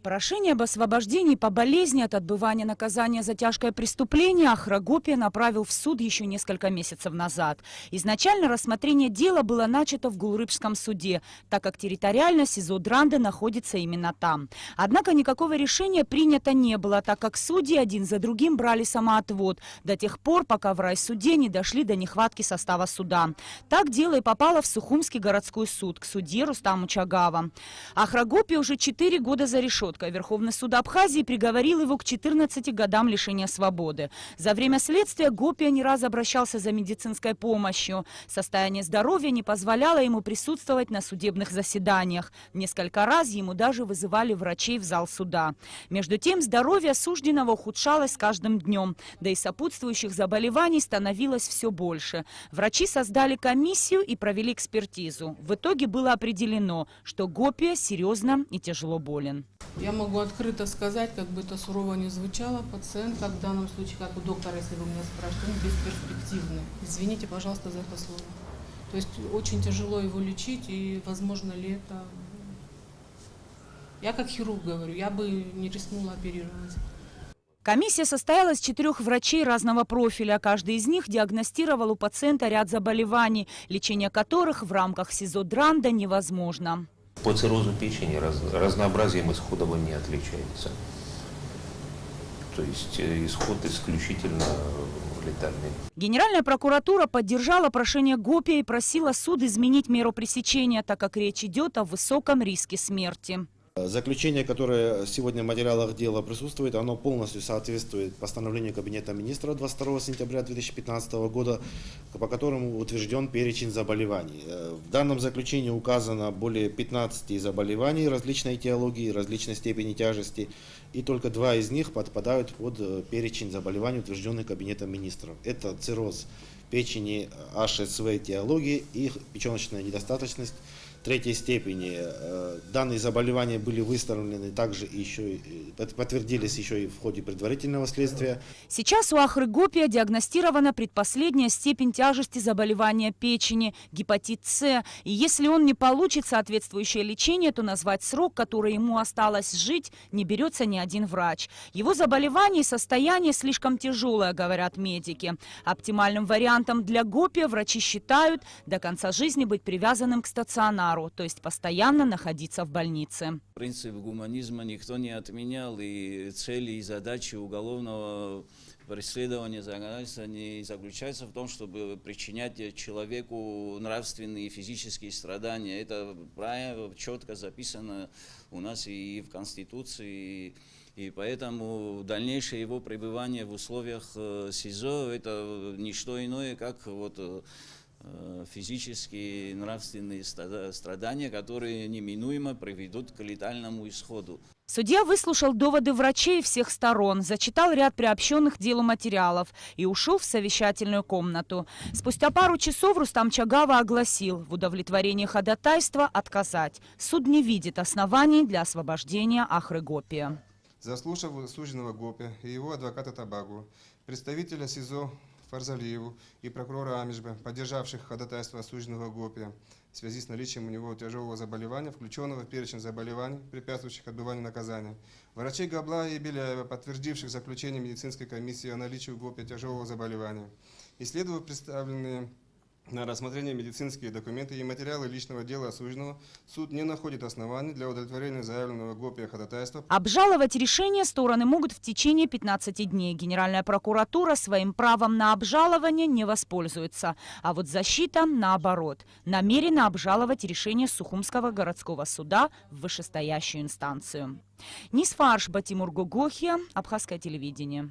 Прошение об освобождении по болезни от отбывания наказания за тяжкое преступление Ахра Гопия направил в суд еще несколько месяцев назад. Изначально рассмотрение дела было начато в Гулрыбском суде, так как территориально СИЗО Дранды находится именно там. Однако никакого решения принято не было, так как судьи один за другим брали самоотвод до тех пор, пока в райсуде не дошли до нехватки состава суда. Так дело и попало в Сухумский городской суд к судье Рустаму Чагава. Ахра Гопия уже 4 года за решеткой. Верховный суд Абхазии приговорил его к 14 годам лишения свободы. За время следствия Гопия не раз обращался за медицинской помощью. Состояние здоровья не позволяло ему присутствовать на судебных заседаниях. Несколько раз ему даже вызывали врачей в зал суда. Между тем, здоровье осужденного ухудшалось с каждым днем, да и сопутствующих заболеваний становилось все больше. Врачи создали комиссию и провели экспертизу. В итоге было определено, что Гопия серьезно и тяжело болен. Я могу открыто сказать, как бы это сурово не звучало, пациент, как в данном случае, как у доктора, если вы меня спрашиваете, он бесперспективный. Извините, пожалуйста, за это слово. То есть очень тяжело его лечить, и возможно ли это... Я как хирург говорю, я бы не рискнула оперировать. Комиссия состояла из 4 врачей разного профиля. Каждый из них диагностировал у пациента ряд заболеваний, лечение которых в рамках СИЗО Дранда невозможно. По циррозу печени разнообразием исходов он не отличается. То есть исход исключительно летальный. Генеральная прокуратура поддержала прошение Гопия и просила суд изменить меру пресечения, так как речь идет о высоком риске смерти. Заключение, которое сегодня в материалах дела присутствует, оно полностью соответствует постановлению Кабинета министров 22 сентября 2015 года, по которому утвержден перечень заболеваний. В данном заключении указано более 15 заболеваний различной этиологии, различной степени тяжести, и только 2 из них подпадают под перечень заболеваний, утвержденный Кабинетом министров. Это цирроз печени HSV этиологии и печеночная недостаточность 3-й степени. Данные заболевания были выставлены также подтвердились еще и в ходе предварительного следствия. Сейчас у Ахры Гопия диагностирована предпоследняя степень тяжести заболевания печени, гепатит С. И если он не получит соответствующее лечение, то назвать срок, который ему осталось жить, не берется ни один врач. Его заболевание и состояние слишком тяжелое, говорят медики. Оптимальным вариантом для Гопия врачи считают до конца жизни быть привязанным к стационару, то есть постоянно находиться в больнице. Принцип гуманизма никто не отменял, и цели и задачи уголовного преследования законодательства не заключаются в том, чтобы причинять человеку нравственные и физические страдания. Это правильно, четко записано у нас и в Конституции, и поэтому дальнейшее его пребывание в условиях СИЗО – это не что иное, как физические и нравственные страдания, которые неминуемо приведут к летальному исходу. Судья выслушал доводы врачей всех сторон, зачитал ряд приобщенных к делу материалов и ушел в совещательную комнату. Спустя пару часов Рустам Чагава огласил: в удовлетворении ходатайства отказать. Суд не видит оснований для освобождения Ахры Гопия. Заслушав осужденного Гопия и его адвоката Табагу, представителя СИЗО Фарзалиеву и прокурора Амишба, поддержавших ходатайство осужденного Гопия в связи с наличием у него тяжелого заболевания, включенного в перечень заболеваний, препятствующих отбыванию наказания. Врачей Габлая и Беляева, подтвердивших заключение медицинской комиссии о наличии у Гопия тяжелого заболевания. Исследуя представленные на рассмотрение медицинские документы и материалы личного дела осужденного, суд не находит оснований для удовлетворения заявленного Гопия ходатайства. Обжаловать решение стороны могут в течение 15 дней. Генеральная прокуратура своим правом на обжалование не воспользуется. А вот защита, наоборот, намерена обжаловать решение Сухумского городского суда в вышестоящую инстанцию. Нисфарш Батимур Гогохия, Абхазское телевидение.